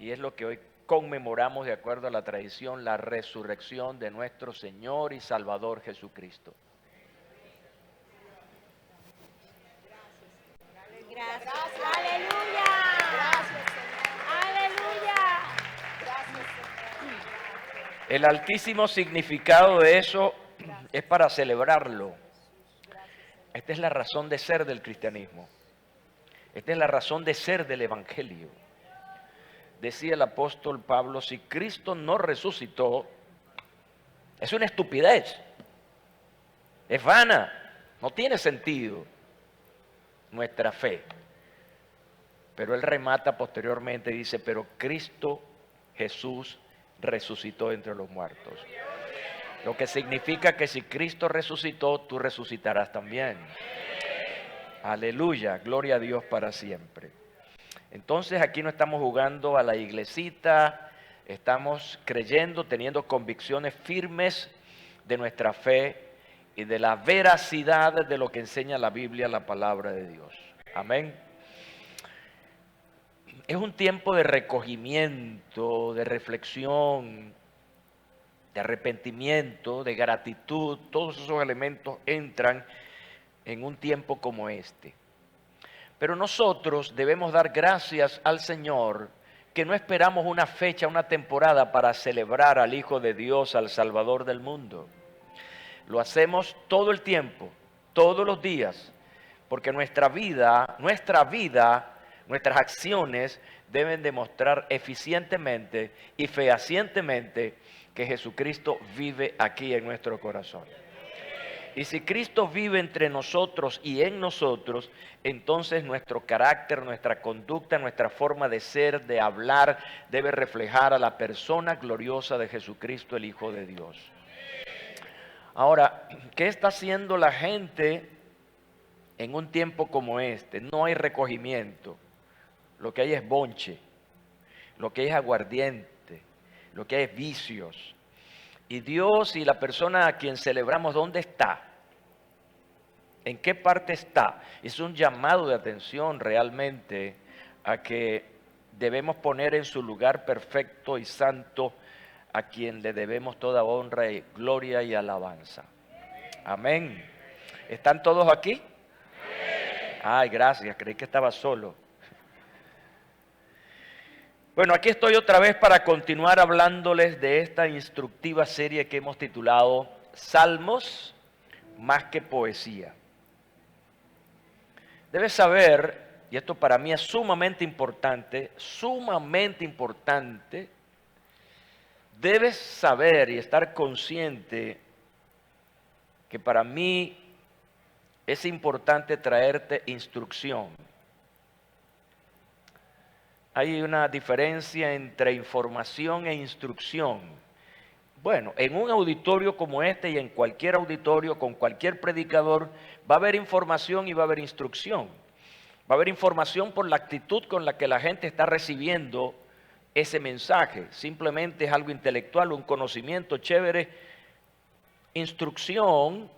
y es lo que hoy conmemoramos de acuerdo a la tradición, la resurrección de nuestro Señor y Salvador Jesucristo. Gracias. Aleluya. Gracias, Señor. Aleluya. Gracias, Señor. El altísimo significado de eso es para celebrarlo. Esta es la razón de ser del cristianismo. Esta es la razón de ser del evangelio. Decía el apóstol Pablo, si Cristo no resucitó, es una estupidez, es vana, no tiene sentido nuestra fe. Pero él remata posteriormente y dice, pero Cristo Jesús resucitó entre los muertos. Lo que significa que si Cristo resucitó, tú resucitarás también. Aleluya, gloria a Dios para siempre. Entonces aquí no estamos jugando a la iglesita, estamos creyendo, teniendo convicciones firmes de nuestra fe y de la veracidad de lo que enseña la Biblia, la palabra de Dios. Amén. Es un tiempo de recogimiento, de reflexión, de arrepentimiento, de gratitud. Todos esos elementos entran en un tiempo como este. Pero nosotros debemos dar gracias al Señor que no esperamos una fecha, una temporada para celebrar al Hijo de Dios, al Salvador del mundo. Lo hacemos todo el tiempo, todos los días, porque nuestra vida, nuestras acciones deben demostrar eficientemente y fehacientemente que Jesucristo vive aquí en nuestro corazón. Y si Cristo vive entre nosotros y en nosotros, entonces nuestro carácter, nuestra conducta, nuestra forma de ser, de hablar, debe reflejar a la persona gloriosa de Jesucristo, el Hijo de Dios. Ahora, ¿qué está haciendo la gente en un tiempo como este? No hay recogimiento, lo que hay es bonche, lo que hay es aguardiente, lo que hay es vicios. Y Dios y la persona a quien celebramos, ¿dónde está? ¿En qué parte está? Es un llamado de atención realmente a que debemos poner en su lugar perfecto y santo a quien le debemos toda honra y gloria y alabanza. Amén. ¿Están todos aquí? Ay, gracias, creí que estaba solo. Bueno, aquí estoy otra vez para continuar hablándoles de esta instructiva serie que hemos titulado Salmos más que poesía. Debes saber, y esto para mí es sumamente importante, debes saber y estar consciente que para mí es importante traerte instrucción. Hay una diferencia entre información e instrucción. Bueno, en un auditorio como este y en cualquier auditorio, con cualquier predicador, va a haber información y va a haber instrucción. Va a haber información por la actitud con la que la gente está recibiendo ese mensaje. Simplemente es algo intelectual, un conocimiento chévere. Instrucción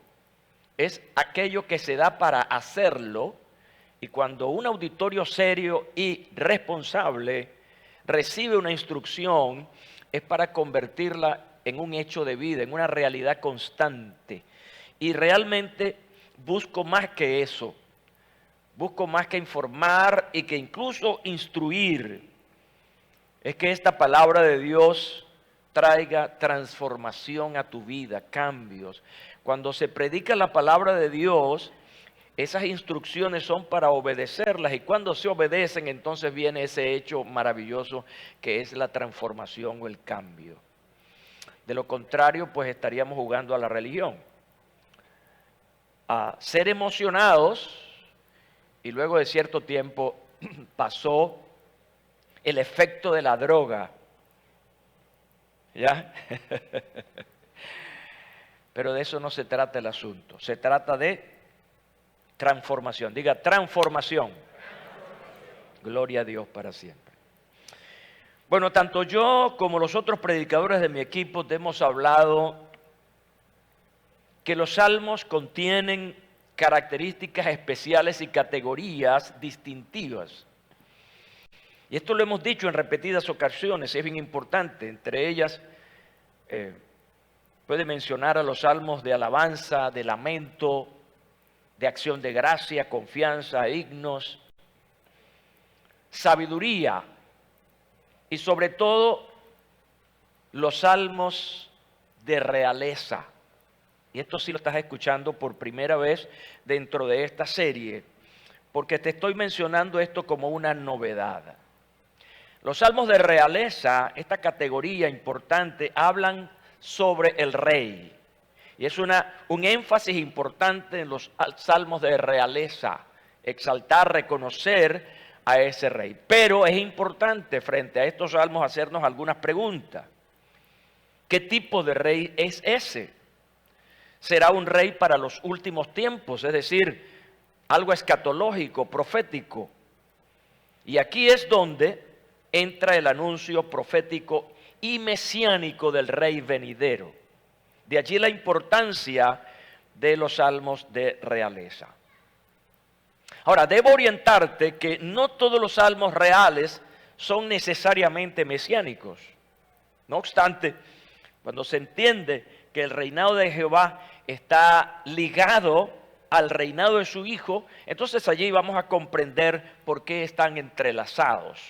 es aquello que se da para hacerlo. Y cuando un auditorio serio y responsable recibe una instrucción, es para convertirla en un hecho de vida, en una realidad constante. Y realmente busco más que eso. Busco más que informar y que incluso instruir. Es que esta palabra de Dios traiga transformación a tu vida, cambios. Cuando se predica la palabra de Dios, esas instrucciones son para obedecerlas y cuando se obedecen entonces viene ese hecho maravilloso que es la transformación o el cambio. De lo contrario, pues estaríamos jugando a la religión, a ser emocionados y luego de cierto tiempo pasó el efecto de la droga. ¿Ya? Pero de eso no se trata el asunto, se trata de transformación. Diga transformación. Gloria a Dios para siempre. Bueno, tanto yo como los otros predicadores de mi equipo te hemos hablado que los salmos contienen características especiales y categorías distintivas. Y esto lo hemos dicho en repetidas ocasiones, es bien importante. Entre ellas, puede mencionar a los salmos de alabanza, de lamento, de acción de gracia, confianza, himnos, sabiduría y sobre todo los salmos de realeza. Y esto sí lo estás escuchando por primera vez dentro de esta serie, porque te estoy mencionando esto como una novedad. Los salmos de realeza, esta categoría importante, hablan sobre el rey. Y es un énfasis importante en los salmos de realeza, exaltar, reconocer a ese rey. Pero es importante frente a estos salmos hacernos algunas preguntas. ¿Qué tipo de rey es ese? ¿Será un rey para los últimos tiempos? Es decir, algo escatológico, profético. Y aquí es donde entra el anuncio profético y mesiánico del rey venidero. De allí la importancia de los salmos de realeza. Ahora, debo orientarte que no todos los salmos reales son necesariamente mesiánicos. No obstante, cuando se entiende que el reinado de Jehová está ligado al reinado de su Hijo, entonces allí vamos a comprender por qué están entrelazados.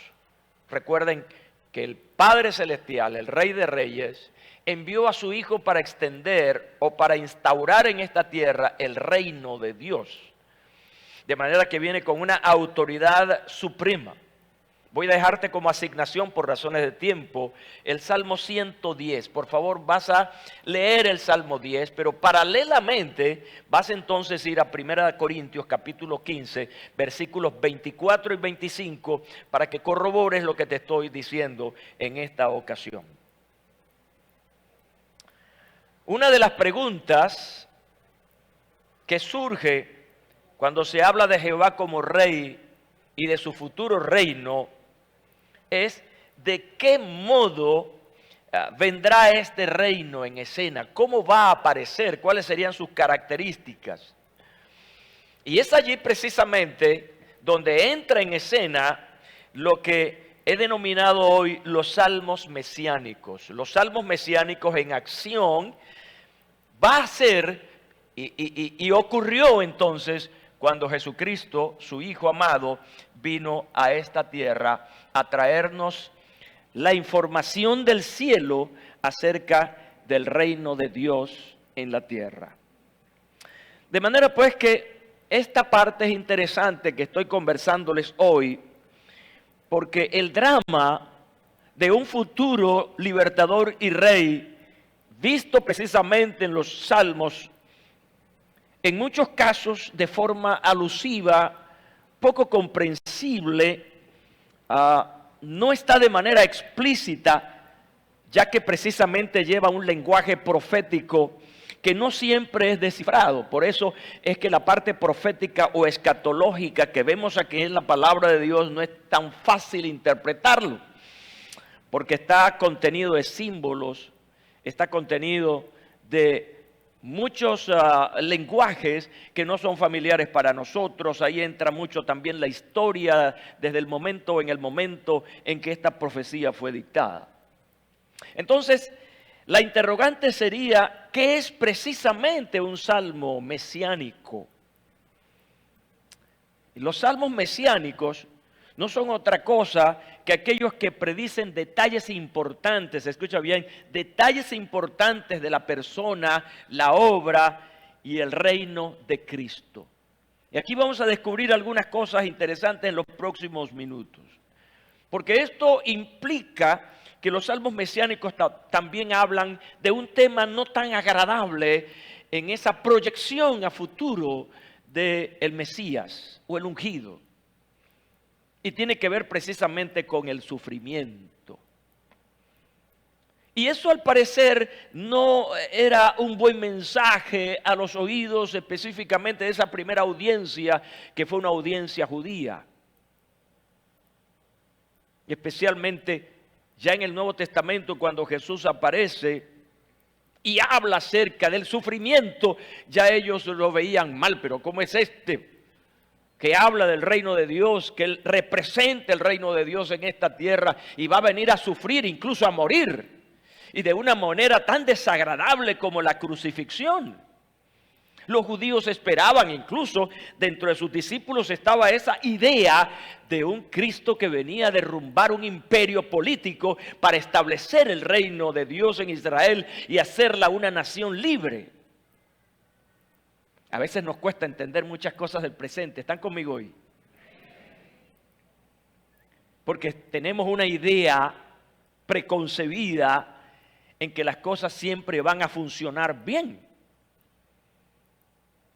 Recuerden que el Padre Celestial, el Rey de Reyes, envió a su Hijo para extender o para instaurar en esta tierra el reino de Dios. De manera que viene con una autoridad suprema. Voy a dejarte como asignación por razones de tiempo el Salmo 110. Por favor, vas a leer el Salmo 10, pero paralelamente vas entonces a ir a 1 Corintios capítulo 15, versículos 24 y 25, para que corrobores lo que te estoy diciendo en esta ocasión. Una de las preguntas que surge cuando se habla de Jehová como rey y de su futuro reino es de qué modo vendrá este reino en escena, cómo va a aparecer, cuáles serían sus características. Y es allí precisamente donde entra en escena lo que he denominado hoy los salmos mesiánicos. Los salmos mesiánicos en acción va a ser y ocurrió entonces cuando Jesucristo, su Hijo amado, vino a esta tierra a traernos la información del cielo acerca del reino de Dios en la tierra. De manera pues que esta parte es interesante que estoy conversándoles hoy, porque el drama de un futuro libertador y rey, visto precisamente en los salmos, en muchos casos de forma alusiva, poco comprensible, no está de manera explícita, ya que precisamente lleva un lenguaje profético que no siempre es descifrado. Por eso es que la parte profética o escatológica que vemos aquí en la palabra de Dios no es tan fácil interpretarlo, porque está contenido de símbolos, está contenido de muchos lenguajes que no son familiares para nosotros. Ahí entra mucho también la historia desde el momento en que esta profecía fue dictada. Entonces, la interrogante sería, ¿qué es precisamente un salmo mesiánico? Y los salmos mesiánicos no son otra cosa que aquellos que predicen detalles importantes, escucha bien, detalles importantes de la persona, la obra y el reino de Cristo. Y aquí vamos a descubrir algunas cosas interesantes en los próximos minutos. Porque esto implica que los salmos mesiánicos también hablan de un tema no tan agradable en esa proyección a futuro del Mesías o el ungido. Y tiene que ver precisamente con el sufrimiento. Y eso al parecer no era un buen mensaje a los oídos específicamente de esa primera audiencia, que fue una audiencia judía. Y especialmente ya en el Nuevo Testamento, cuando Jesús aparece y habla acerca del sufrimiento, ya ellos lo veían mal. Pero ¿cómo es este? que habla del reino de Dios, que Él representa el reino de Dios en esta tierra y va a venir a sufrir, incluso a morir, y de una manera tan desagradable como la crucifixión. Los judíos esperaban, incluso dentro de sus discípulos estaba esa idea de un Cristo que venía a derrumbar un imperio político para establecer el reino de Dios en Israel y hacerla una nación libre. A veces nos cuesta entender muchas cosas del presente. ¿Están conmigo hoy? Porque tenemos una idea preconcebida en que las cosas siempre van a funcionar bien.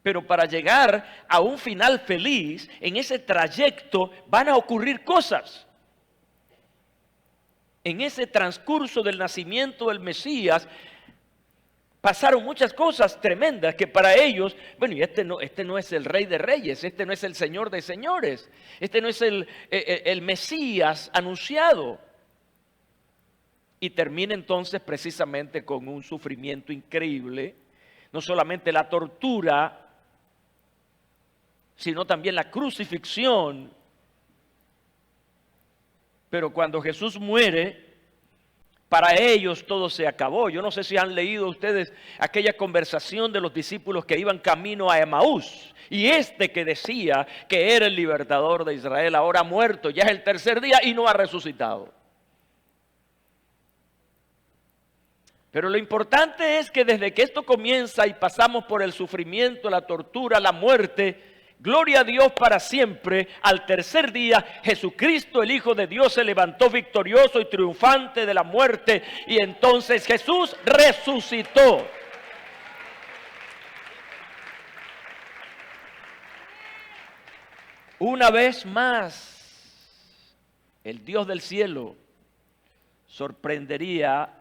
Pero para llegar a un final feliz, en ese trayecto van a ocurrir cosas. En ese transcurso del nacimiento del Mesías, pasaron muchas cosas tremendas que para ellos, bueno, y este no es el Rey de Reyes, este no es el Señor de Señores, este no es el Mesías anunciado. Y termina entonces precisamente con un sufrimiento increíble, no solamente la tortura, sino también la crucifixión. Pero cuando Jesús muere, para ellos todo se acabó. Yo no sé si han leído ustedes aquella conversación de los discípulos que iban camino a Emaús. Y que decía que era el libertador de Israel, ahora ha muerto, ya es el tercer día y no ha resucitado. Pero lo importante es que desde que esto comienza y pasamos por el sufrimiento, la tortura, la muerte, gloria a Dios para siempre, al tercer día Jesucristo el Hijo de Dios se levantó victorioso y triunfante de la muerte y entonces Jesús resucitó. Una vez más, el Dios del cielo sorprendería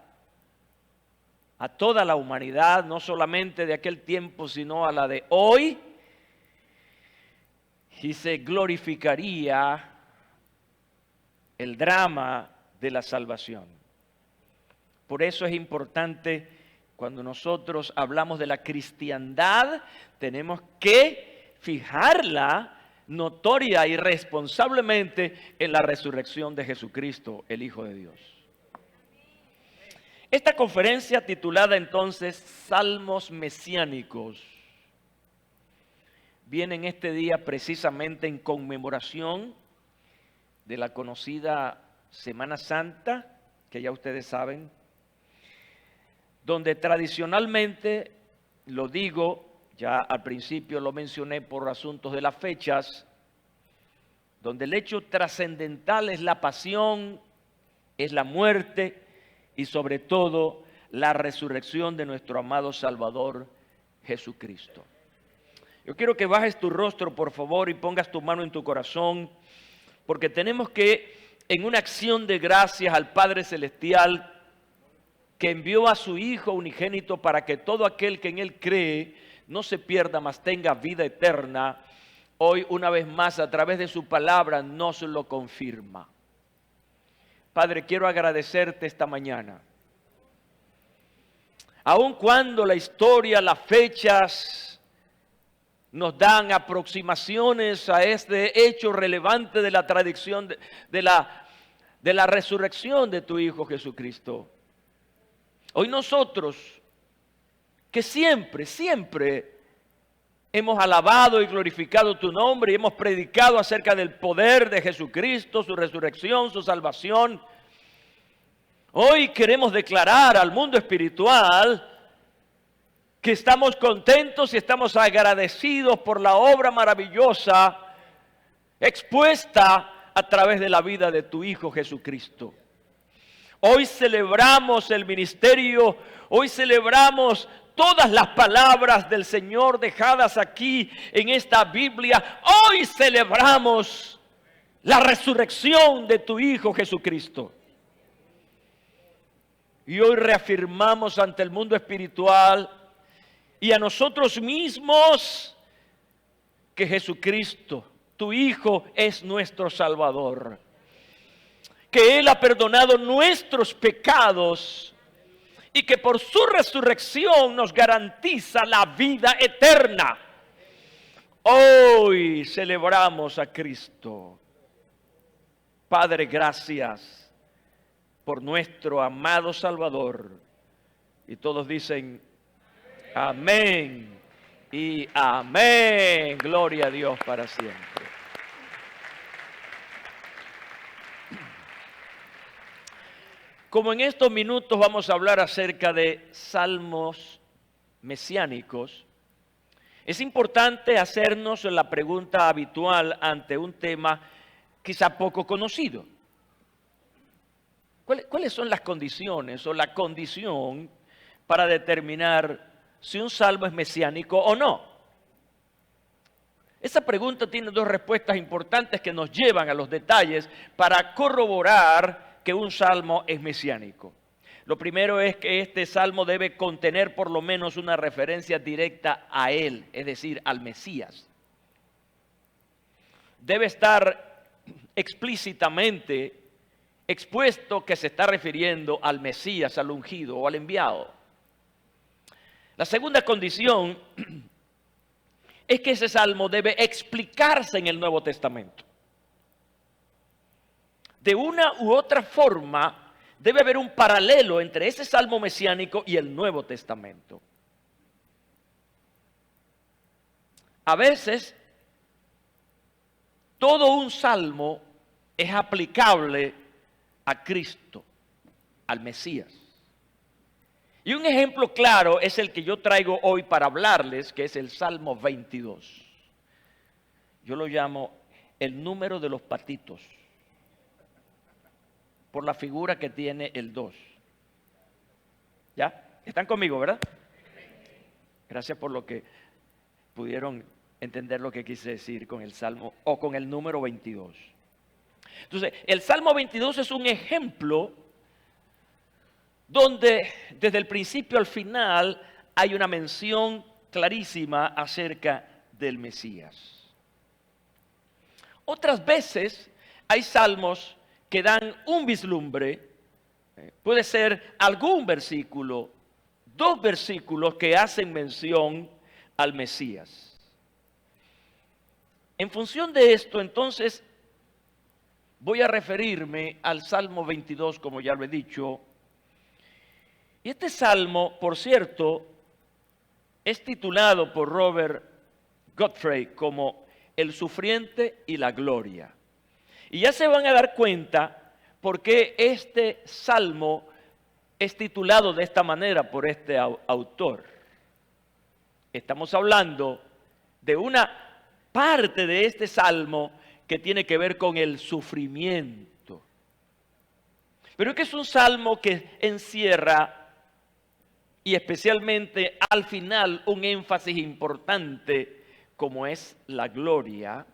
a toda la humanidad, no solamente de aquel tiempo, sino a la de hoy, y se glorificaría el drama de la salvación. Por eso es importante, cuando nosotros hablamos de la cristiandad, tenemos que fijarla notoria y responsablemente en la resurrección de Jesucristo, el Hijo de Dios. Esta conferencia titulada entonces Salmos Mesiánicos viene en este día precisamente en conmemoración de la conocida Semana Santa, que ya ustedes saben, donde tradicionalmente, lo digo, ya al principio lo mencioné por asuntos de las fechas, donde el hecho trascendental es la pasión, es la muerte y sobre todo la resurrección de nuestro amado Salvador Jesucristo. Yo quiero que bajes tu rostro, por favor, y pongas tu mano en tu corazón, porque tenemos que, en una acción de gracias al Padre Celestial, que envió a su Hijo unigénito para que todo aquel que en Él cree no se pierda, mas tenga vida eterna, hoy una vez más a través de su palabra nos lo confirma. Padre, quiero agradecerte esta mañana. Aun cuando la historia, las fechas nos dan aproximaciones a este hecho relevante de la tradición de la resurrección de tu Hijo Jesucristo. Hoy nosotros, que siempre hemos alabado y glorificado tu nombre y hemos predicado acerca del poder de Jesucristo, su resurrección, su salvación, hoy queremos declarar al mundo espiritual que estamos contentos y estamos agradecidos por la obra maravillosa expuesta a través de la vida de tu Hijo Jesucristo. Hoy celebramos el ministerio, hoy celebramos todas las palabras del Señor dejadas aquí en esta Biblia. Hoy celebramos la resurrección de tu Hijo Jesucristo. Y hoy reafirmamos ante el mundo espiritual y a nosotros mismos que Jesucristo, tu Hijo, es nuestro Salvador. Que Él ha perdonado nuestros pecados y que por su resurrección nos garantiza la vida eterna. Hoy celebramos a Cristo. Padre, gracias por nuestro amado Salvador. Y todos dicen, amén y amén. Gloria a Dios para siempre. Como en estos minutos vamos a hablar acerca de salmos mesiánicos, es importante hacernos la pregunta habitual ante un tema quizá poco conocido. ¿Cuáles son las condiciones o la condición para determinar si un salmo es mesiánico o no? Esa pregunta tiene dos respuestas importantes que nos llevan a los detalles para corroborar que un salmo es mesiánico. Lo primero es que este salmo debe contener por lo menos una referencia directa a él, es decir, al Mesías. Debe estar explícitamente expuesto que se está refiriendo al Mesías, al ungido o al enviado. La segunda condición es que ese salmo debe explicarse en el Nuevo Testamento. De una u otra forma, debe haber un paralelo entre ese salmo mesiánico y el Nuevo Testamento. A veces, todo un salmo es aplicable a Cristo, al Mesías. Y un ejemplo claro es el que yo traigo hoy para hablarles, que es el Salmo 22. Yo lo llamo el número de los patitos, por la figura que tiene el 2. ¿Ya? ¿Están conmigo, verdad? Gracias por lo que pudieron entender lo que quise decir con el Salmo o con el número 22. Entonces, el Salmo 22 es un ejemplo donde desde el principio al final hay una mención clarísima acerca del Mesías. Otras veces hay salmos que dan un vislumbre, puede ser algún versículo, 2 versículos que hacen mención al Mesías. En función de esto, entonces, voy a referirme al Salmo 22, como ya lo he dicho. Y este salmo, por cierto, es titulado por Robert Godfrey como El sufriente y la gloria. Y ya se van a dar cuenta por qué este salmo es titulado de esta manera por este autor. Estamos hablando de una parte de este salmo que tiene que ver con el sufrimiento. Pero es que es un salmo que encierra, y especialmente al final, un énfasis importante como es la gloria.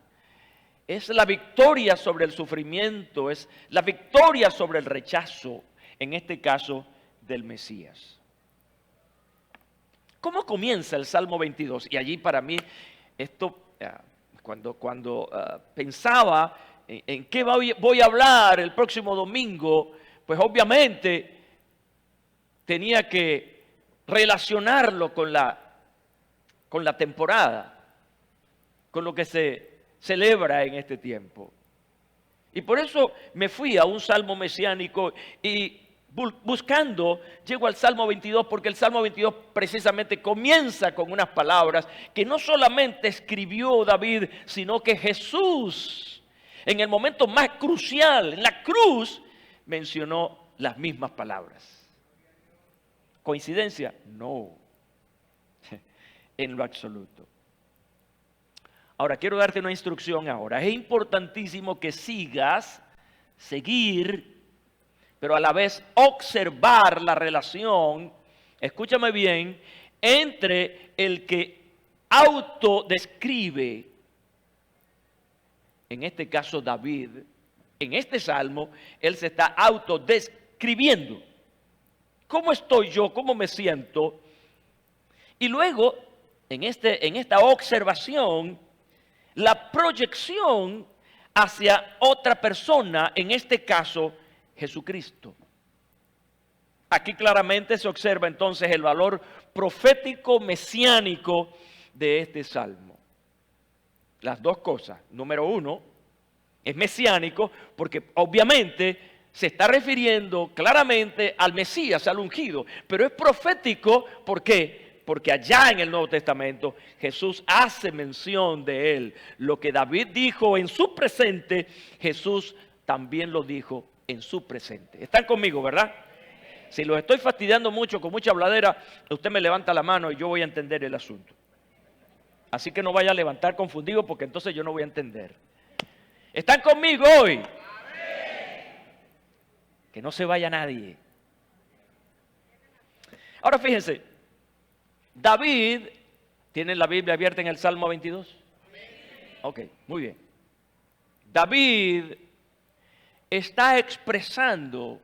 Es la victoria sobre el sufrimiento, es la victoria sobre el rechazo, en este caso del Mesías. ¿Cómo comienza el Salmo 22? Y allí para mí, esto, cuando pensaba en qué voy a hablar el próximo domingo, pues obviamente tenía que relacionarlo con la temporada, con lo que se celebra en este tiempo. Y por eso me fui a un salmo mesiánico y buscando, llego al Salmo 22 porque el Salmo 22 precisamente comienza con unas palabras que no solamente escribió David, sino que Jesús, en el momento más crucial, en la cruz, mencionó las mismas palabras. ¿Coincidencia? No, en lo absoluto. Ahora, quiero darte una instrucción ahora. Es importantísimo que seguir, pero a la vez observar la relación, escúchame bien, entre el que autodescribe, en este caso David, en este salmo, él se está autodescribiendo. ¿Cómo estoy yo? ¿Cómo me siento? Y luego, en esta observación, la proyección hacia otra persona, en este caso, Jesucristo. Aquí claramente se observa entonces el valor profético mesiánico de este salmo. las dos cosas. Número uno, es mesiánico porque obviamente se está refiriendo claramente al Mesías, al ungido, pero es profético, ¿por qué? Porque allá en el Nuevo Testamento Jesús hace mención de él. Lo que David dijo en su presente, Jesús también lo dijo en su presente. ¿Están conmigo, verdad? Si los estoy fastidiando mucho, con mucha habladera, usted me levanta la mano y yo voy a entender el asunto. Así que no vaya a levantar confundido porque entonces yo no voy a entender. ¿Están conmigo hoy? Que no se vaya nadie. Ahora fíjense, David, ¿tienen la Biblia abierta en el Salmo 22? Ok, muy bien. David está expresando,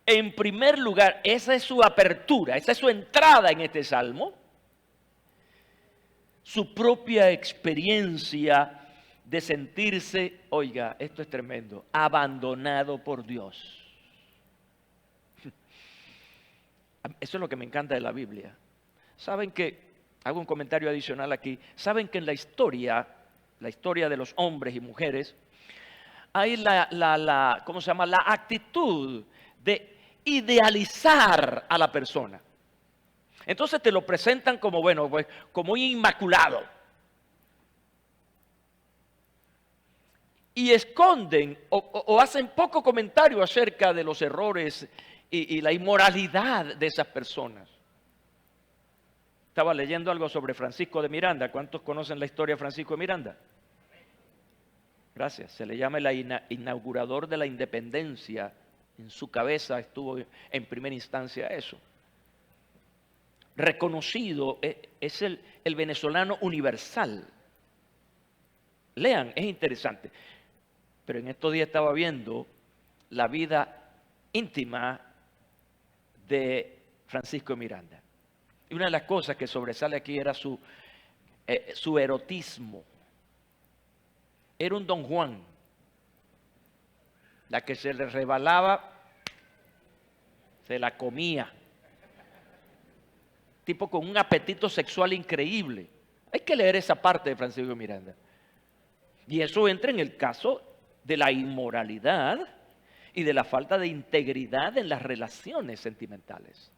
en primer lugar, esa es su apertura, esa es su entrada en este Salmo, su propia experiencia de sentirse, oiga, esto es tremendo, abandonado por Dios. Eso es lo que me encanta de la Biblia. Saben que, hago un comentario adicional aquí, saben que en la historia de los hombres y mujeres, hay ¿cómo se llama? La actitud de idealizar a la persona. Entonces te lo presentan como, bueno, pues, como un inmaculado. Y esconden o hacen poco comentario acerca de los errores y la inmoralidad de esas personas. Estaba leyendo algo sobre Francisco de Miranda. ¿Cuántos conocen la historia de Francisco de Miranda? Gracias. Se le llama el inaugurador de la independencia. En su cabeza estuvo en primera instancia eso. Reconocido, es el venezolano universal. Lean, es interesante. Pero en estos días estaba viendo la vida íntima de Francisco de Miranda. Y una de las cosas que sobresale aquí era su erotismo. Era un Don Juan, la que se le rebalaba, se la comía. Tipo con un apetito sexual increíble. Hay que leer esa parte de Francisco de Miranda. Y eso entra en el caso de la inmoralidad y de la falta de integridad en las relaciones sentimentales.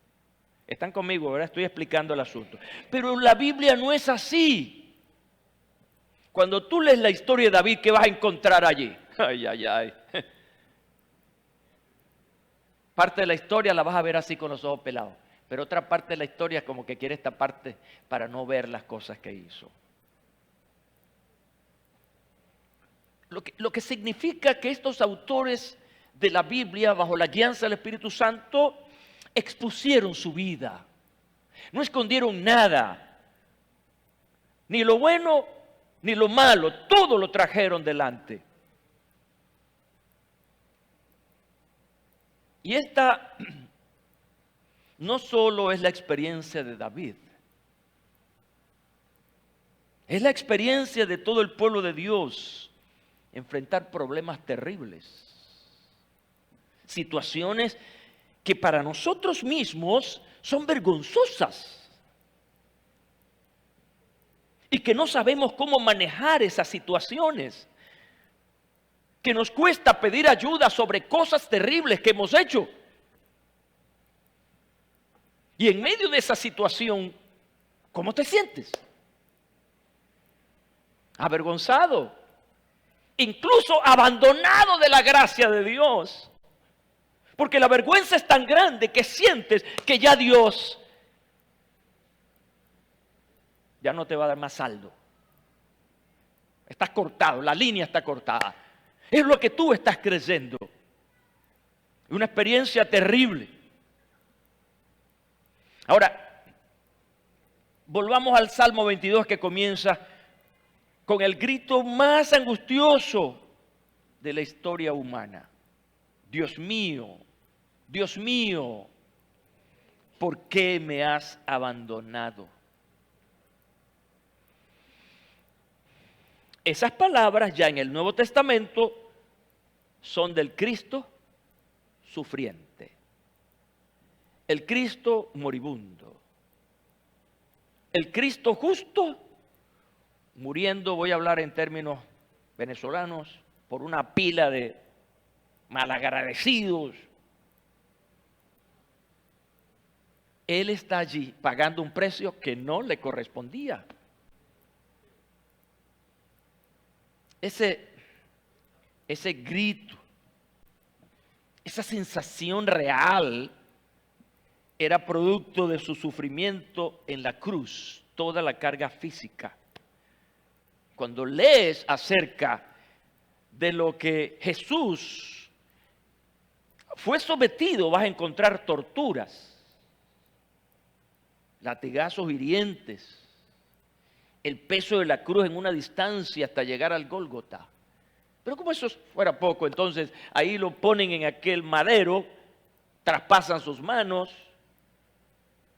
¿Están conmigo? Ahora estoy explicando el asunto. Pero en la Biblia no es así. Cuando tú lees la historia de David, ¿qué vas a encontrar allí? Ay, ay, ay. Parte de la historia la vas a ver así con los ojos pelados. Pero otra parte de la historia como que quiere esta parte para no ver las cosas que hizo. Lo que significa que estos autores de la Biblia, bajo la guianza del Espíritu Santo, expusieron su vida. No escondieron nada. Ni lo bueno, ni lo malo. Todo lo trajeron delante. Y esta no solo es la experiencia de David. Es la experiencia de todo el pueblo de Dios. Enfrentar problemas terribles. Situaciones que para nosotros mismos son vergonzosas. Y que no sabemos cómo manejar esas situaciones. Que nos cuesta pedir ayuda sobre cosas terribles que hemos hecho. Y en medio de esa situación, ¿cómo te sientes? Avergonzado. Incluso abandonado de la gracia de Dios. Porque la vergüenza es tan grande que sientes que ya Dios ya no te va a dar más saldo. Estás cortado, la línea está cortada. Es lo que tú estás creyendo. Una experiencia terrible. Ahora, volvamos al Salmo 22 que comienza con el grito más angustioso de la historia humana. Dios mío, ¿por qué me has abandonado? Esas palabras ya en el Nuevo Testamento son del Cristo sufriente, el Cristo moribundo, el Cristo justo muriendo, voy a hablar en términos venezolanos, por una pila de malagradecidos. Él está allí pagando un precio que no le correspondía. Ese grito, esa sensación real era producto de su sufrimiento en la cruz, toda la carga física. Cuando lees acerca de lo que Jesús fue sometido, vas a encontrar torturas, latigazos hirientes, el peso de la cruz en una distancia hasta llegar al Gólgota. Pero como eso fuera poco, entonces ahí lo ponen en aquel madero, traspasan sus manos.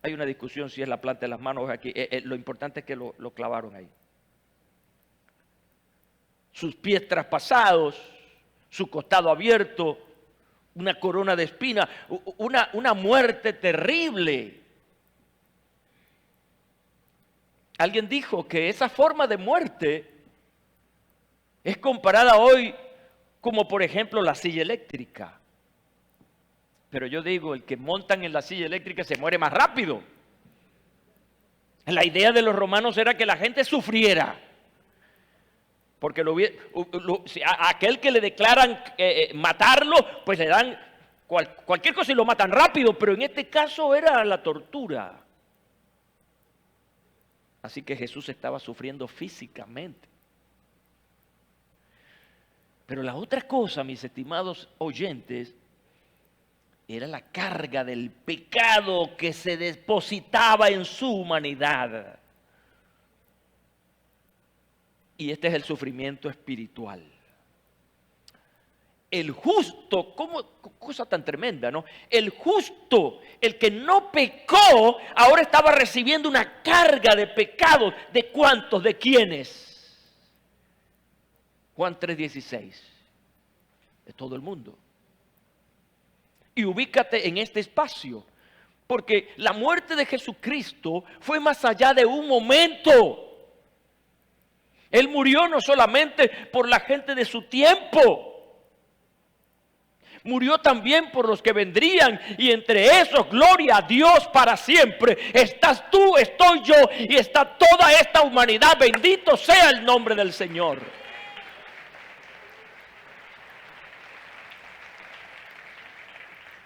Hay una discusión si es la planta de las manos aquí. Lo importante es que lo clavaron ahí. Sus pies traspasados, su costado abierto, una corona de espinas, una muerte terrible. Alguien dijo que esa forma de muerte es comparada hoy como por ejemplo la silla eléctrica. Pero yo digo, el que montan en la silla eléctrica se muere más rápido. La idea de los romanos era que la gente sufriera. Porque a aquel que le declaran matarlo, pues le dan cualquier cosa y lo matan rápido. Pero en este caso era la tortura. Así que Jesús estaba sufriendo físicamente. Pero la otra cosa, mis estimados oyentes, era la carga del pecado que se depositaba en su humanidad. Y este es el sufrimiento espiritual. El justo, cosa tan tremenda, ¿no? El justo, el que no pecó, ahora estaba recibiendo una carga de pecados. ¿De cuántos? ¿De quiénes? Juan 3:16. De todo el mundo. Y ubícate en este espacio, porque la muerte de Jesucristo fue más allá de un momento. Él murió no solamente por la gente de su tiempo, murió también por los que vendrían, y entre esos, gloria a Dios para siempre. Estás tú, estoy yo, y está toda esta humanidad. Bendito sea el nombre del Señor.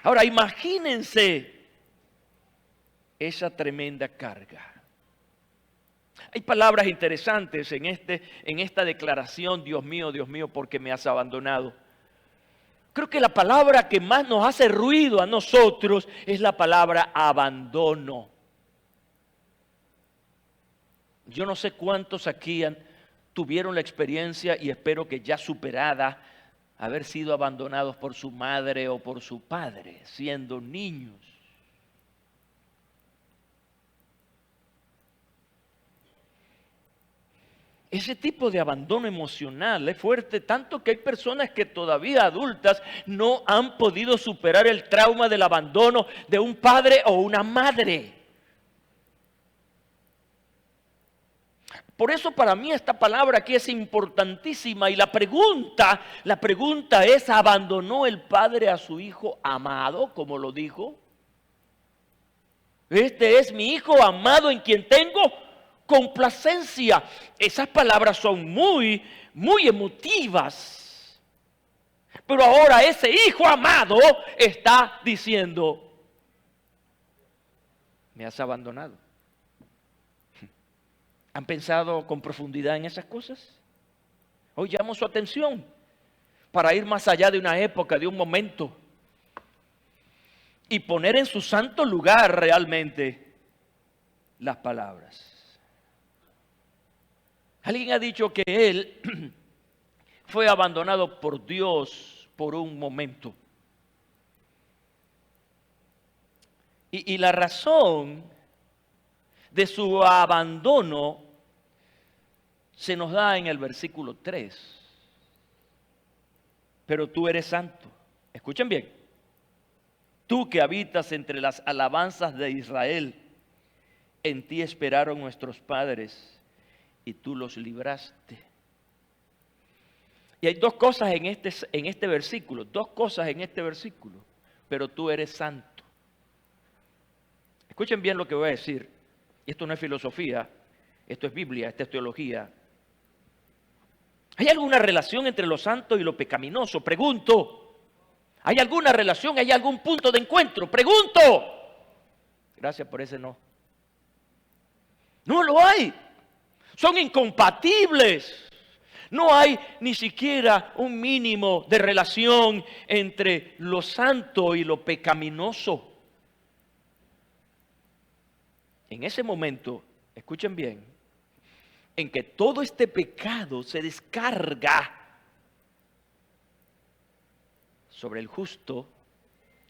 Ahora imagínense esa tremenda carga. Hay palabras interesantes en esta declaración: Dios mío, ¿por qué me has abandonado? Creo que la palabra que más nos hace ruido a nosotros es la palabra abandono. Yo no sé cuántos aquí tuvieron la experiencia, y espero que ya superada, haber sido abandonados por su madre o por su padre siendo niños. Ese tipo de abandono emocional es fuerte, tanto que hay personas que todavía adultas no han podido superar el trauma del abandono de un padre o una madre. Por eso para mí esta palabra aquí es importantísima, y la pregunta es: ¿abandonó el padre a su hijo amado, como lo dijo? Este es mi hijo amado en quien tengo complacencia. Esas palabras son muy, muy emotivas. Pero ahora ese hijo amado está diciendo: me has abandonado. ¿Han pensado con profundidad en esas cosas? Hoy llamo su atención para ir más allá de una época, de un momento, y poner en su santo lugar realmente las palabras. Alguien ha dicho que él fue abandonado por Dios por un momento. Y la razón de su abandono se nos da en el versículo 3. Pero tú eres santo. Escuchen bien. Tú que habitas entre las alabanzas de Israel, en ti esperaron nuestros padres, y tú los libraste. Y hay dos cosas en este versículo, pero tú eres santo. Escuchen bien lo que voy a decir. Esto no es filosofía, esto es Biblia, esto es teología. ¿Hay alguna relación entre lo santo y lo pecaminoso? Pregunto. ¿Hay alguna relación? ¿Hay algún punto de encuentro? Pregunto. Gracias por ese no. No lo hay. Son incompatibles. No hay ni siquiera un mínimo de relación entre lo santo y lo pecaminoso. En ese momento, escuchen bien, en que todo este pecado se descarga sobre el justo,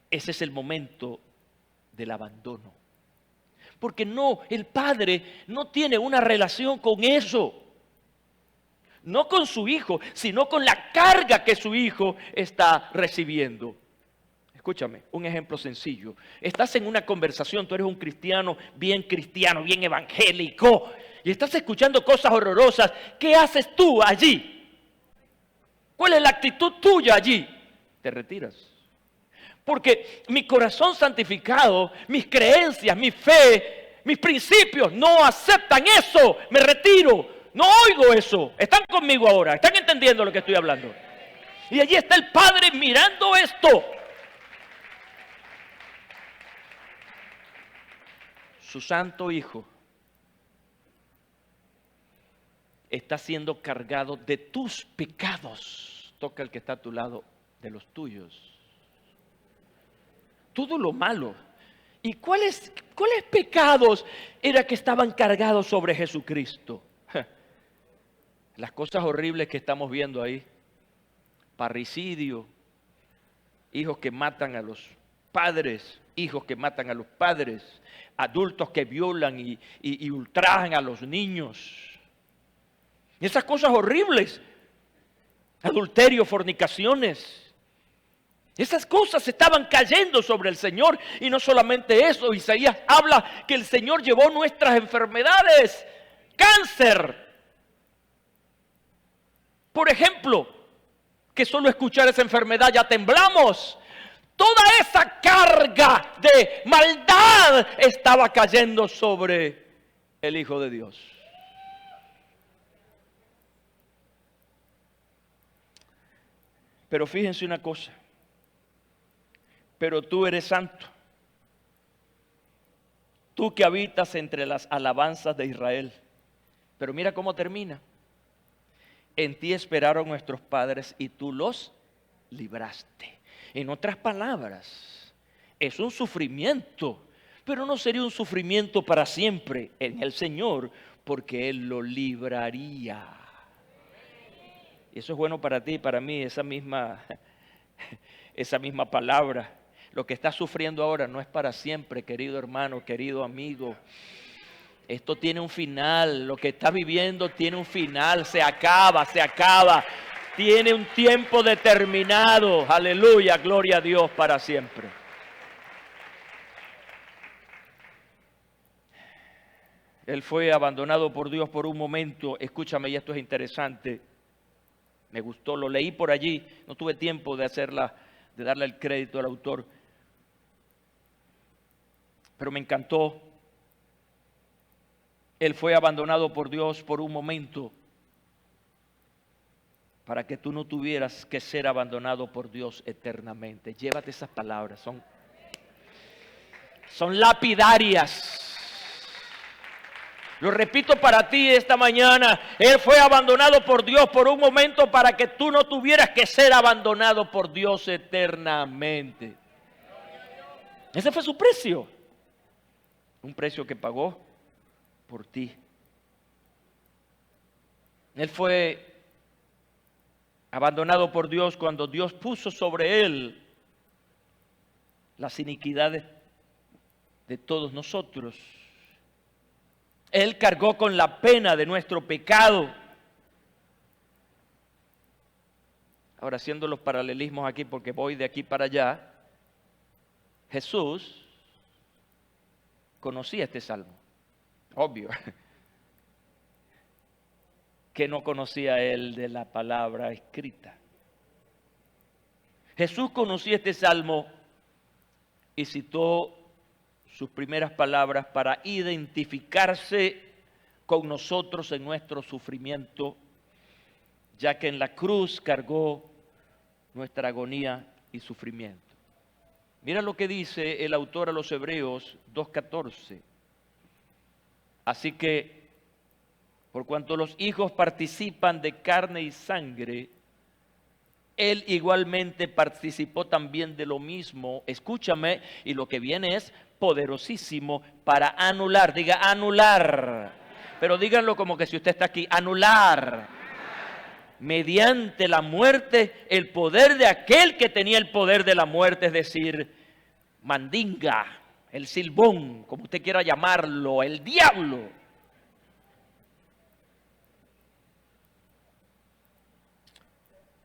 ese es el momento del abandono. Porque no, el Padre no tiene una relación con eso. No con su hijo, sino con la carga que su hijo está recibiendo. Escúchame, un ejemplo sencillo. Estás en una conversación, tú eres un cristiano, bien evangélico, y estás escuchando cosas horrorosas. ¿Qué haces tú allí? ¿Cuál es la actitud tuya allí? Te retiras. Porque mi corazón santificado, mis creencias, mi fe, mis principios no aceptan eso. Me retiro. No oigo eso. Están conmigo ahora. ¿Están entendiendo lo que estoy hablando? Y allí está el Padre mirando esto. Su santo Hijo está siendo cargado de tus pecados. Toca el que está a tu lado, de los tuyos. Todo lo malo. ¿Y cuáles pecados era que estaban cargados sobre Jesucristo? Las cosas horribles que estamos viendo ahí. Parricidio, hijos que matan a los padres, hijos que matan a los padres, adultos que violan y ultrajan a los niños. Esas cosas horribles, adulterio, fornicaciones. Esas cosas estaban cayendo sobre el Señor. Y no solamente eso, Isaías habla que el Señor llevó nuestras enfermedades, cáncer. Por ejemplo, que solo escuchar esa enfermedad ya temblamos. Toda esa carga de maldad estaba cayendo sobre el Hijo de Dios. Pero fíjense una cosa. Pero tú eres santo. Tú que habitas entre las alabanzas de Israel. Pero mira cómo termina. En ti esperaron nuestros padres y tú los libraste. En otras palabras, es un sufrimiento, pero no sería un sufrimiento para siempre en el Señor, porque Él lo libraría. Y eso es bueno para ti y para mí, esa misma palabra. Lo que estás sufriendo ahora no es para siempre, querido hermano, querido amigo. Esto tiene un final, lo que estás viviendo tiene un final, se acaba. Tiene un tiempo determinado, aleluya, gloria a Dios para siempre. Él fue abandonado por Dios por un momento, escúchame, y esto es interesante, me gustó, lo leí por allí, no tuve tiempo de darle el crédito al autor, pero me encantó. Él fue abandonado por Dios por un momento para que tú no tuvieras que ser abandonado por Dios eternamente. Llévate esas palabras, son lapidarias. Lo repito para ti esta mañana. Él fue abandonado por Dios por un momento para que tú no tuvieras que ser abandonado por Dios eternamente. Ese fue su precio. Un precio que pagó por ti. Él fue abandonado por Dios cuando Dios puso sobre él las iniquidades de todos nosotros. Él cargó con la pena de nuestro pecado. Ahora, haciendo los paralelismos aquí, porque voy de aquí para allá, Jesús conocía este salmo. Obvio. que no conocía él de la palabra escrita. Jesús conocía este salmo y citó sus primeras palabras para identificarse con nosotros en nuestro sufrimiento, ya que en la cruz cargó nuestra agonía y sufrimiento. Mira lo que dice el autor a los Hebreos 2:14. Así que, por cuanto los hijos participan de carne y sangre, Él igualmente participó también de lo mismo. Escúchame, y lo que viene es poderosísimo para anular. Diga anular. Pero díganlo como que si usted está aquí. Anular. Mediante la muerte, el poder de aquel que tenía el poder de la muerte, es decir, mandinga, el silbón, como usted quiera llamarlo, el diablo.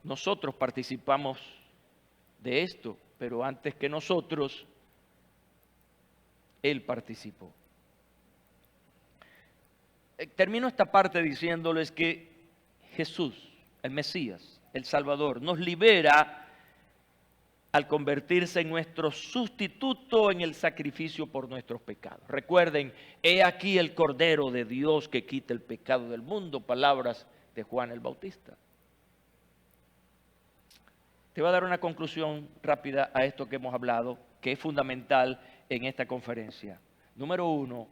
Nosotros participamos de esto, pero antes que nosotros, Él participó. Termino esta parte diciéndoles que Jesús, el Mesías, el Salvador, nos libera al convertirse en nuestro sustituto en el sacrificio por nuestros pecados. Recuerden, he aquí el Cordero de Dios que quita el pecado del mundo, palabras de Juan el Bautista. Te voy a dar una conclusión rápida a esto que hemos hablado, que es fundamental en esta conferencia. Número 1,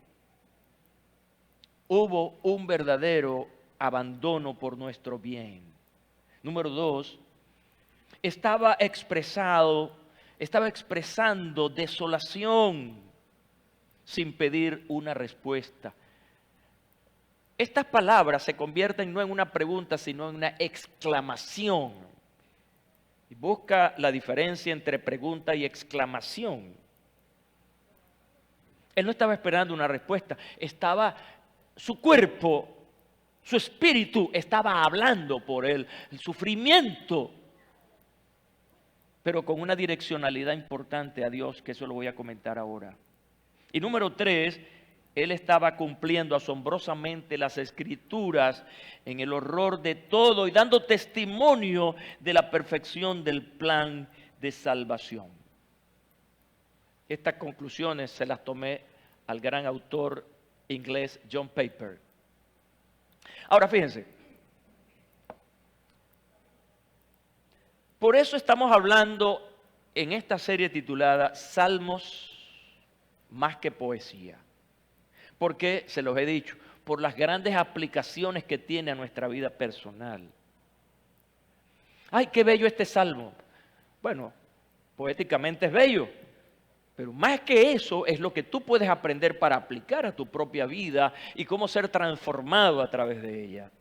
hubo un verdadero abandono por nuestro bien. Número 2, estaba expresando desolación sin pedir una respuesta. Estas palabras se convierten no en una pregunta, sino en una exclamación. Y busca la diferencia entre pregunta y exclamación. Él no estaba esperando una respuesta, su cuerpo, su espíritu estaba hablando por él, el sufrimiento, pero con una direccionalidad importante a Dios, que eso lo voy a comentar ahora. Y número 3, él estaba cumpliendo asombrosamente las Escrituras en el horror de todo y dando testimonio de la perfección del plan de salvación. Estas conclusiones se las tomé al gran autor inglés John Piper. Ahora fíjense, por eso estamos hablando en esta serie titulada Salmos más que poesía. Porque, se los he dicho, por las grandes aplicaciones que tiene a nuestra vida personal. ¡Ay, qué bello este salmo! Bueno, poéticamente es bello, pero más que eso es lo que tú puedes aprender para aplicar a tu propia vida y cómo ser transformado a través de ella.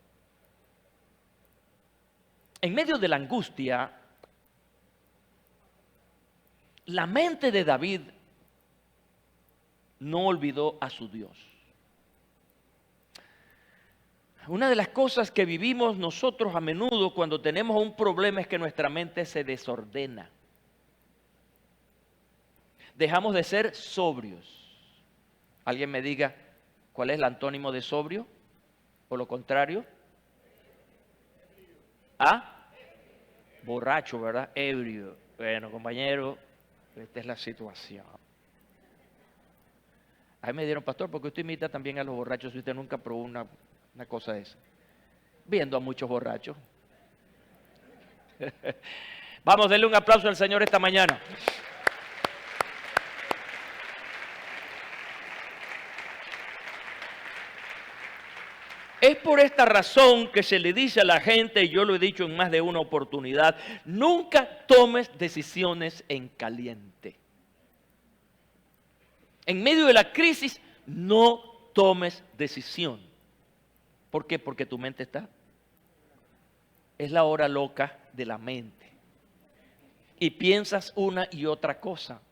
En medio de la angustia, la mente de David no olvidó a su Dios. Una de las cosas que vivimos nosotros a menudo cuando tenemos un problema es que nuestra mente se desordena. Dejamos de ser sobrios. ¿Alguien me diga cuál es el antónimo de sobrio? ¿O lo contrario? ¿Ah? Borracho, ¿verdad? Ebrio. Bueno, compañero, esta es la situación. Ahí me dieron, pastor, porque usted imita también a los borrachos si usted nunca probó una cosa de esa. Viendo a muchos borrachos. Vamos, denle un aplauso al Señor esta mañana. Es por esta razón que se le dice a la gente, y yo lo he dicho en más de una oportunidad, nunca tomes decisiones en caliente. En medio de la crisis, no tomes decisión. ¿Por qué? Porque tu mente es la hora loca de la mente. Y piensas una y otra cosa.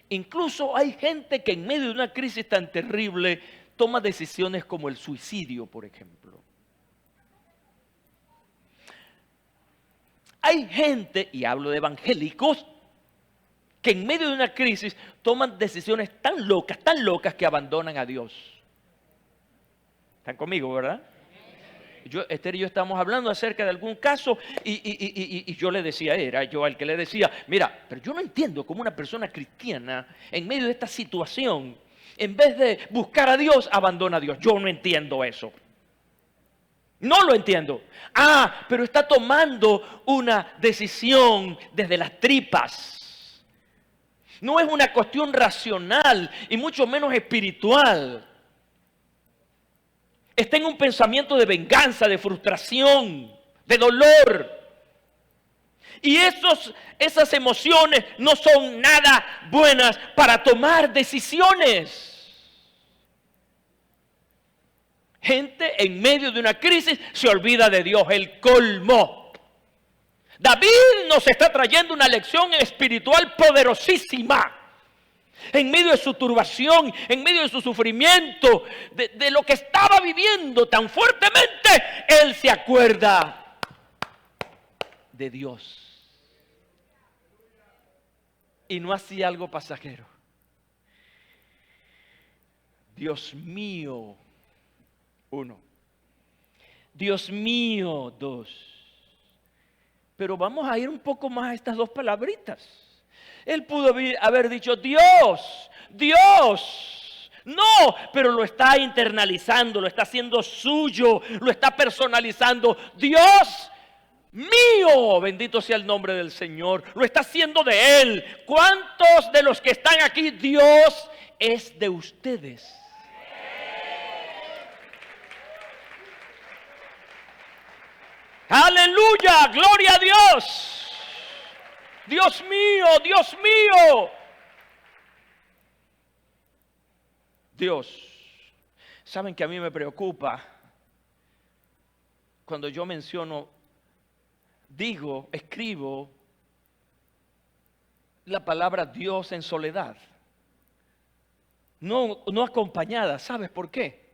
Incluso hay gente que en medio de una crisis tan terrible toma decisiones como el suicidio, por ejemplo. Hay gente, y hablo de evangélicos, que en medio de una crisis toman decisiones tan locas que abandonan a Dios. ¿Están conmigo, verdad? Esther y yo estábamos hablando acerca de algún caso y yo le decía, era yo al que le decía, mira, pero yo no entiendo cómo una persona cristiana en medio de esta situación, en vez de buscar a Dios, abandona a Dios. Yo no entiendo eso. No lo entiendo. Pero está tomando una decisión desde las tripas. No es una cuestión racional y mucho menos espiritual. Está en un pensamiento de venganza, de frustración, de dolor. Y esas emociones no son nada buenas para tomar decisiones. Gente en medio de una crisis se olvida de Dios, el colmo. David nos está trayendo una lección espiritual poderosísima. En medio de su turbación, en medio de su sufrimiento, de lo que estaba viviendo tan fuertemente, él se acuerda de Dios. Y no hacía algo pasajero. Dios mío, 1. Dios mío, 2. Pero vamos a ir un poco más a estas dos palabritas. Él pudo haber dicho Dios, Dios. No, pero lo está internalizando, lo está haciendo suyo, lo está personalizando. Dios mío, bendito sea el nombre del Señor. Lo está haciendo de Él. ¿Cuántos de los que están aquí, Dios es de ustedes? Aleluya, gloria a Dios. Dios mío, Dios mío. Dios, ¿saben que a mí me preocupa cuando yo menciono, digo, escribo la palabra Dios en soledad? No acompañada. ¿Sabes por qué?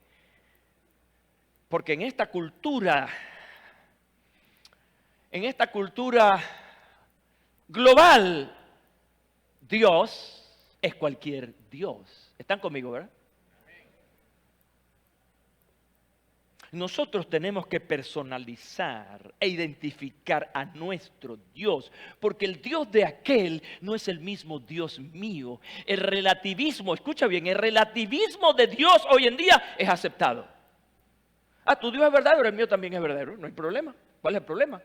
Porque en esta cultura global, Dios es cualquier Dios. ¿Están conmigo, verdad? Nosotros tenemos que personalizar e identificar a nuestro Dios, porque el Dios de aquel no es el mismo Dios mío. El relativismo, escucha bien, el relativismo de Dios hoy en día es aceptado. Tu Dios es verdadero, el mío también es verdadero, no hay problema. ¿Cuál es el problema?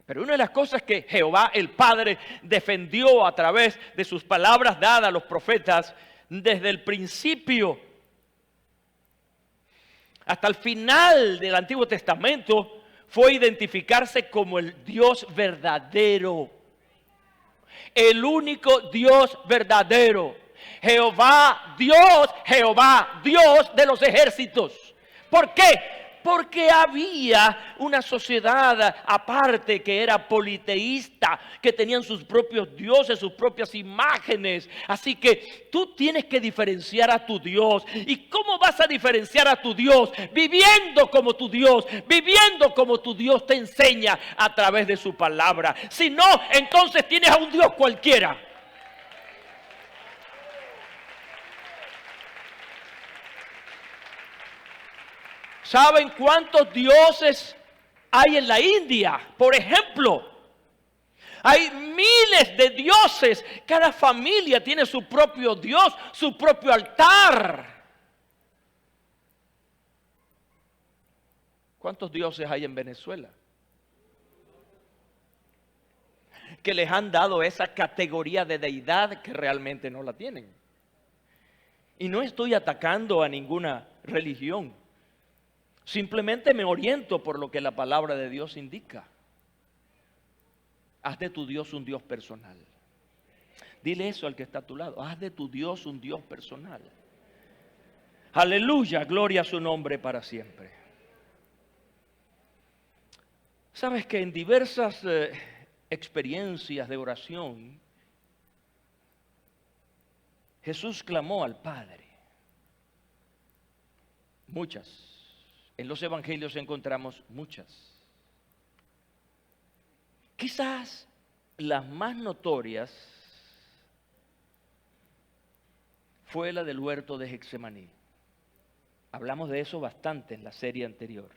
Pero una de las cosas que Jehová el Padre defendió a través de sus palabras dadas a los profetas desde el principio hasta el final del Antiguo Testamento fue identificarse como el Dios verdadero. El único Dios verdadero. Jehová Dios de los ejércitos. ¿Por qué? Porque había una sociedad aparte que era politeísta, que tenían sus propios dioses, sus propias imágenes. Así que tú tienes que diferenciar a tu Dios. ¿Y cómo vas a diferenciar a tu Dios? Viviendo como tu Dios, viviendo como tu Dios te enseña a través de su palabra. Si no, entonces tienes a un Dios cualquiera. ¿Saben cuántos dioses hay en la India? Por ejemplo, hay miles de dioses. Cada familia tiene su propio Dios, su propio altar. ¿Cuántos dioses hay en Venezuela? Que les han dado esa categoría de deidad que realmente no la tienen. Y no estoy atacando a ninguna religión. Simplemente me oriento por lo que la palabra de Dios indica. Haz de tu Dios un Dios personal. Dile eso al que está a tu lado. Haz de tu Dios un Dios personal. Aleluya, gloria a su nombre para siempre. Sabes que en diversas experiencias de oración, Jesús clamó al Padre. Muchas. En los evangelios encontramos muchas. Quizás las más notorias fue la del huerto de Getsemaní. Hablamos de eso bastante en la serie anterior.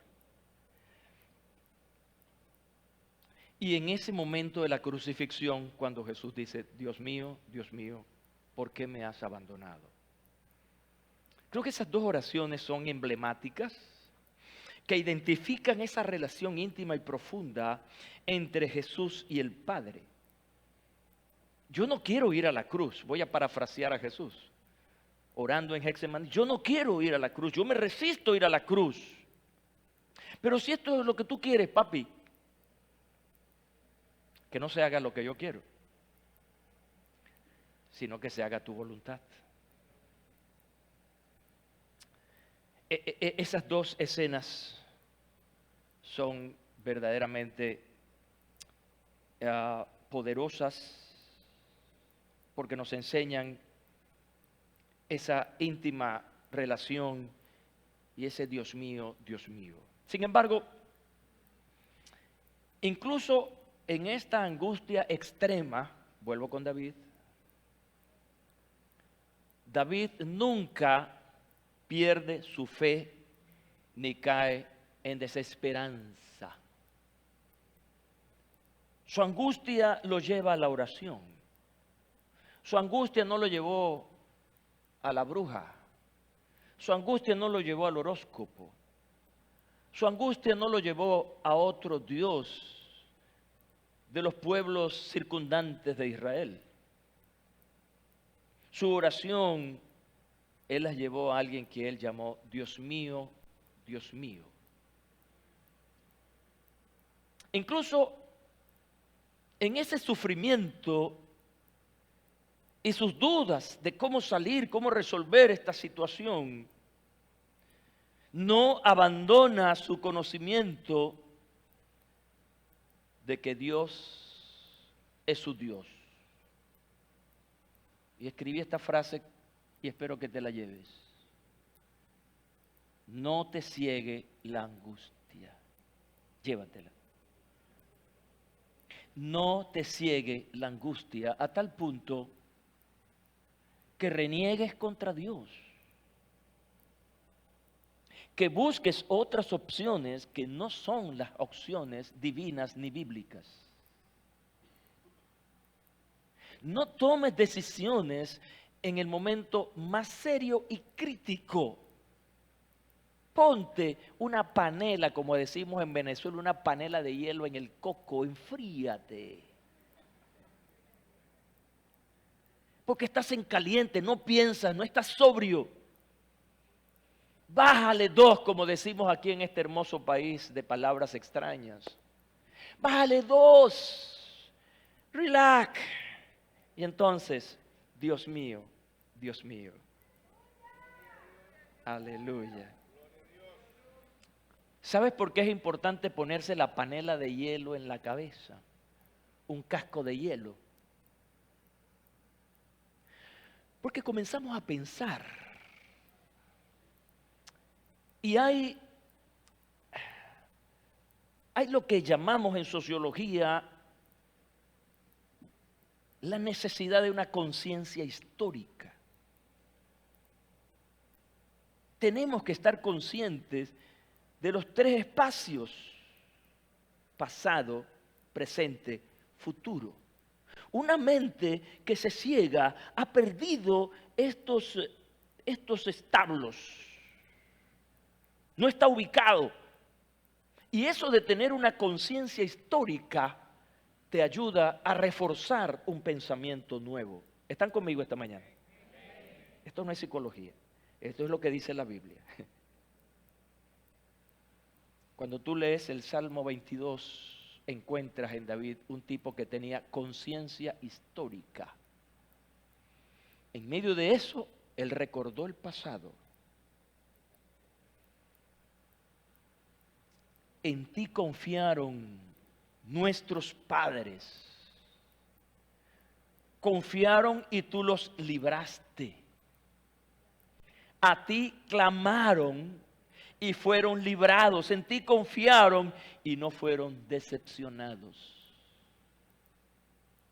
Y en ese momento de la crucifixión, cuando Jesús dice, Dios mío, ¿por qué me has abandonado? Creo que esas dos oraciones son emblemáticas, que identifican esa relación íntima y profunda entre Jesús y el Padre. Yo no quiero ir a la cruz, voy a parafrasear a Jesús, orando en Getsemaní. Yo no quiero ir a la cruz, yo me resisto a ir a la cruz. Pero si esto es lo que tú quieres, papi, que no se haga lo que yo quiero, sino que se haga tu voluntad. Esas dos escenas son verdaderamente poderosas porque nos enseñan esa íntima relación y ese Dios mío, Dios mío. Sin embargo, incluso en esta angustia extrema, vuelvo con David, David nunca pierde su fe ni cae en desesperanza. Su angustia lo lleva a la oración. Su angustia no lo llevó a la bruja. Su angustia no lo llevó al horóscopo. Su angustia no lo llevó a otro Dios de los pueblos circundantes de Israel. Su oración, él las llevó a alguien que él llamó Dios mío, Dios mío. Incluso en ese sufrimiento y sus dudas de cómo salir, cómo resolver esta situación, no abandona su conocimiento de que Dios es su Dios. Y escribí esta frase y espero que te la lleves. No te ciegue la angustia. Llévatela. No te ciegue la angustia a tal punto que reniegues contra Dios. Que busques otras opciones que no son las opciones divinas ni bíblicas. No tomes decisiones en el momento más serio y crítico. Ponte una panela, como decimos en Venezuela, una panela de hielo en el coco, enfríate. Porque estás en caliente, no piensas, no estás sobrio. Bájale dos, como decimos aquí en este hermoso país de palabras extrañas. Bájale dos. Relax. Y entonces, Dios mío, Dios mío. Aleluya. ¿Sabes por qué es importante ponerse la panela de hielo en la cabeza? Un casco de hielo. Porque comenzamos a pensar. Y hay lo que llamamos en sociología la necesidad de una conciencia histórica. Tenemos que estar conscientes de los tres espacios: pasado, presente, futuro. Una mente que se ciega ha perdido estos establos. No está ubicado. Y eso de tener una conciencia histórica te ayuda a reforzar un pensamiento nuevo. ¿Están conmigo esta mañana? Esto no es psicología. Esto es lo que dice la Biblia. Cuando tú lees el Salmo 22, encuentras en David un tipo que tenía conciencia histórica. En medio de eso, él recordó el pasado. En ti confiaron nuestros padres. Confiaron y tú los libraste. A ti clamaron y fueron librados. En ti confiaron y no fueron decepcionados.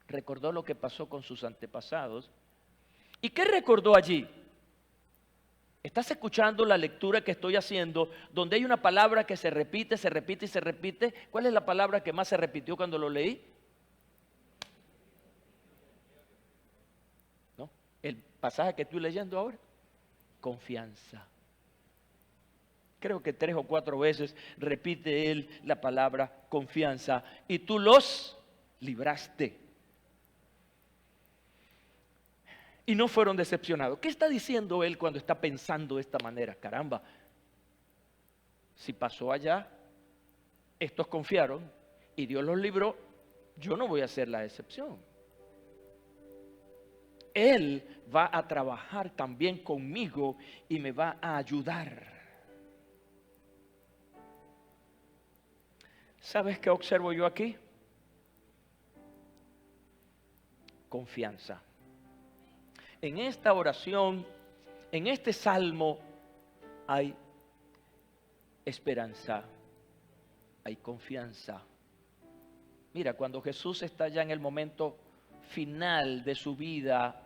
Recordó lo que pasó con sus antepasados. ¿Y qué recordó allí? ¿Estás escuchando la lectura que estoy haciendo, donde hay una palabra que se repite, se repite y se repite? ¿Cuál es la palabra que más se repitió cuando lo leí? ¿No? El pasaje que estoy leyendo ahora. Confianza. Creo que 3 o 4 veces repite él la palabra confianza. Y tú los libraste. Y no fueron decepcionados. ¿Qué está diciendo él cuando está pensando de esta manera? Caramba, si pasó allá, estos confiaron y Dios los libró, yo no voy a ser la excepción. Él va a trabajar también conmigo y me va a ayudar. ¿Sabes qué observo yo aquí? Confianza. En esta oración, en este salmo, hay esperanza, hay confianza. Mira, cuando Jesús está ya en el momento final de su vida,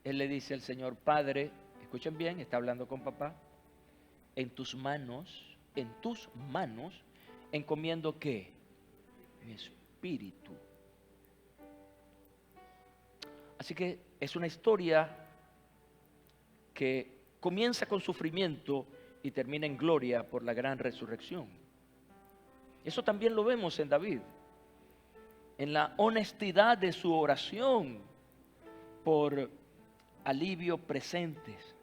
Él le dice al Señor: Padre, escuchen bien, está hablando con papá, en tus manos, encomiendo ¿qué? Mi espíritu. Así que es una historia que comienza con sufrimiento y termina en gloria por la gran resurrección. Eso también lo vemos en David, en la honestidad de su oración por alivio presentes.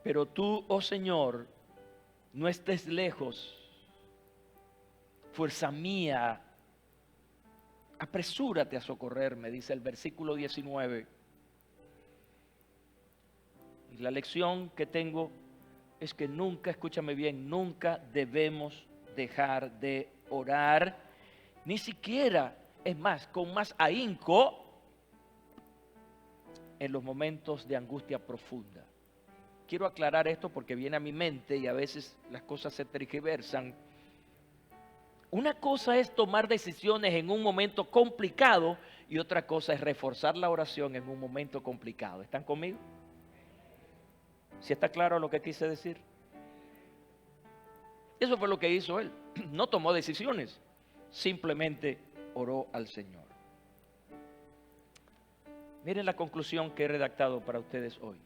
Pero tú, oh Señor, no estés lejos, fuerza mía, apresúrate a socorrerme, dice el versículo 19. Y la lección que tengo es que nunca, escúchame bien, nunca debemos dejar de orar, ni siquiera, es más, con más ahínco, en los momentos de angustia profunda. Quiero aclarar esto porque viene a mi mente y a veces las cosas se tergiversan. Una cosa es tomar decisiones en un momento complicado y otra cosa es reforzar la oración en un momento complicado. ¿Están conmigo? ¿Sí está claro lo que quise decir? Eso fue lo que hizo él. No tomó decisiones, simplemente oró al Señor. Miren la conclusión que he redactado para ustedes hoy.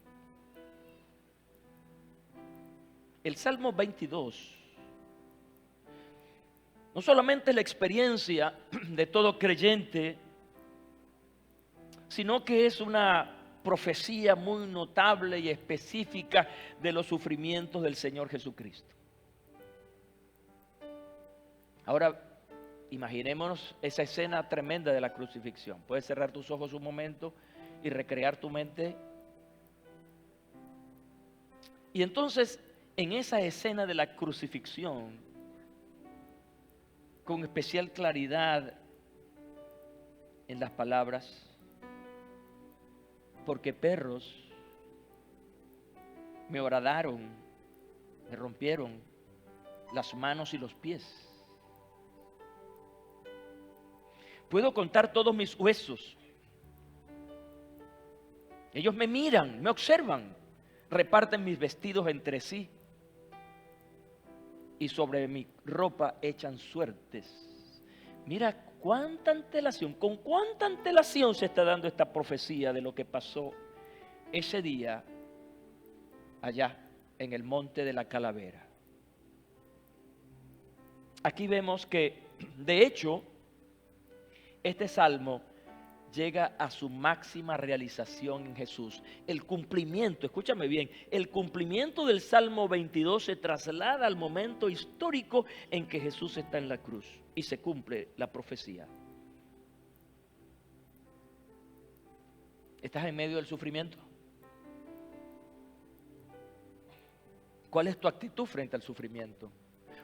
El Salmo 22 no solamente es la experiencia de todo creyente, sino que es una profecía muy notable y específica de los sufrimientos del Señor Jesucristo. Ahora, imaginémonos esa escena tremenda de la crucifixión. Puedes cerrar tus ojos un momento y recrear tu mente. Y entonces, en esa escena de la crucifixión, con especial claridad en las palabras, porque perros me horadaron, me rompieron las manos y los pies. Puedo contar todos mis huesos. Ellos me miran, me observan, reparten mis vestidos entre sí y sobre mi ropa echan suertes. Mira cuánta antelación, con cuánta antelación se está dando esta profecía de lo que pasó ese día allá en el monte de la Calavera. Aquí vemos que, de hecho, este salmo llega a su máxima realización en Jesús. El cumplimiento, escúchame bien, el cumplimiento del Salmo 22 se traslada al momento histórico en que Jesús está en la cruz y se cumple la profecía. ¿Estás en medio del sufrimiento? ¿Cuál es tu actitud frente al sufrimiento?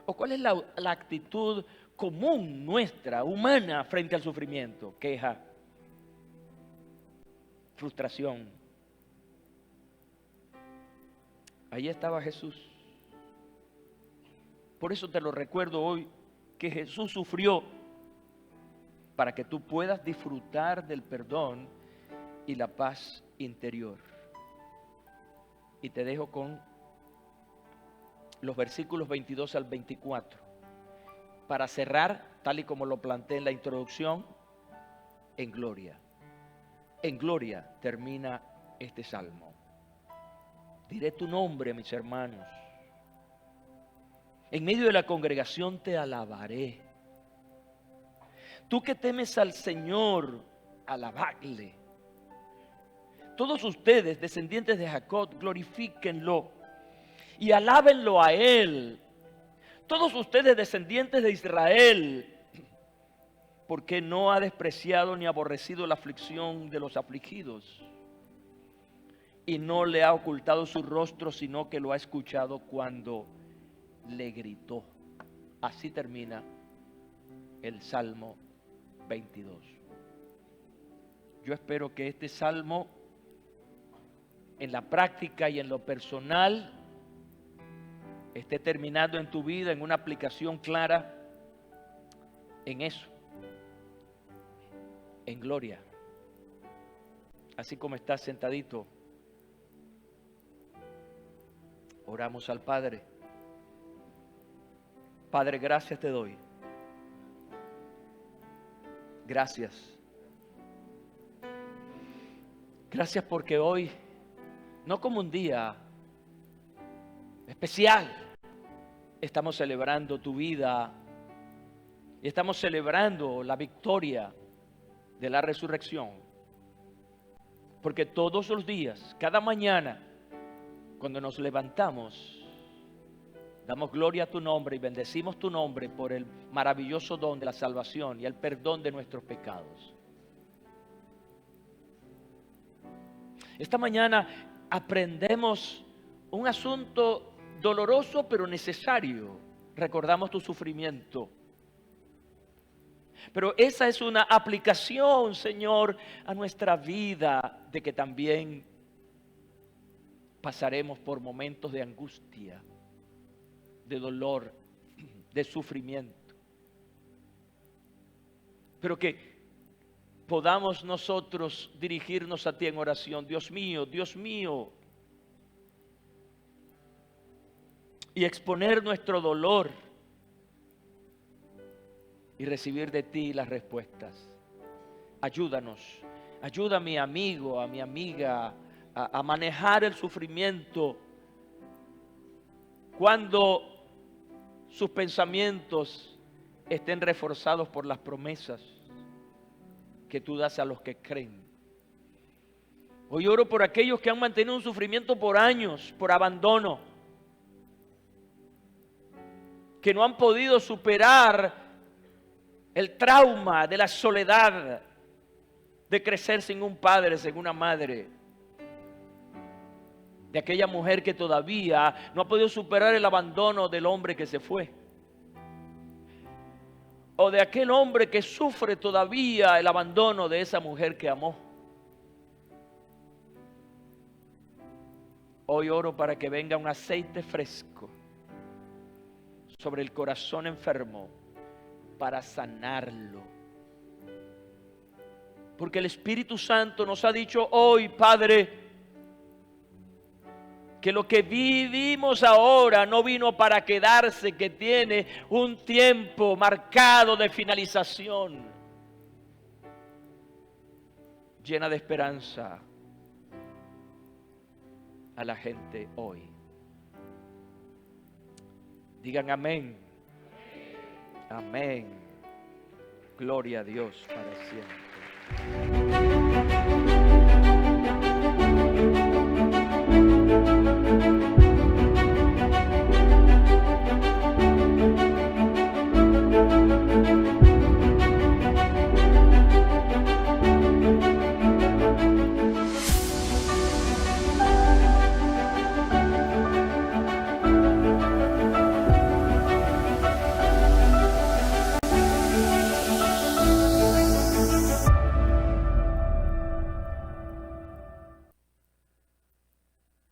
¿O cuál es la actitud común nuestra, humana, frente al sufrimiento? Queja, frustración. Ahí estaba Jesús. Por eso te lo recuerdo hoy, que Jesús sufrió para que tú puedas disfrutar del perdón y la paz interior. Y te dejo con los versículos 22 al 24 para cerrar, tal y como lo planteé en la introducción, en gloria. En gloria termina este salmo. Diré tu nombre, mis hermanos. En medio de la congregación te alabaré. Tú que temes al Señor, alabadle. Todos ustedes, descendientes de Jacob, glorifíquenlo y alábenlo a Él. Todos ustedes, descendientes de Israel, porque no ha despreciado ni aborrecido la aflicción de los afligidos, y no le ha ocultado su rostro, sino que lo ha escuchado cuando le gritó. Así termina el Salmo 22. Yo espero que este salmo, en la práctica y en lo personal, esté terminando en tu vida en una aplicación clara en eso, en gloria. Así como estás sentadito, oramos al Padre. Padre, gracias te doy. Gracias. Gracias porque hoy, no como un día especial, estamos celebrando tu vida y estamos celebrando la victoria de la resurrección. Porque todos los días, cada mañana, cuando nos levantamos, damos gloria a tu nombre y bendecimos tu nombre por el maravilloso don de la salvación y el perdón de nuestros pecados. Esta mañana aprendemos un asunto doloroso pero necesario. Recordamos tu sufrimiento. Pero esa es una aplicación, Señor, a nuestra vida, de que también pasaremos por momentos de angustia, de dolor, de sufrimiento. Pero que podamos nosotros dirigirnos a ti en oración. Dios mío, y exponer nuestro dolor y recibir de ti las respuestas. Ayúdanos, ayuda a mi amigo, a mi amiga a manejar el sufrimiento cuando sus pensamientos estén reforzados por las promesas que tú das a los que creen. Hoy oro por aquellos que han mantenido un sufrimiento por años, por abandono, que no han podido superar el trauma de la soledad, de crecer sin un padre, sin una madre, de aquella mujer que todavía no ha podido superar el abandono del hombre que se fue, o de aquel hombre que sufre todavía el abandono de esa mujer que amó. Hoy oro para que venga un aceite fresco sobre el corazón enfermo para sanarlo. Porque el Espíritu Santo nos ha dicho hoy, Padre, que lo que vivimos ahora no vino para quedarse, que tiene un tiempo marcado de finalización. Llena de esperanza a la gente hoy. Digan amén. Amén. Gloria a Dios para siempre.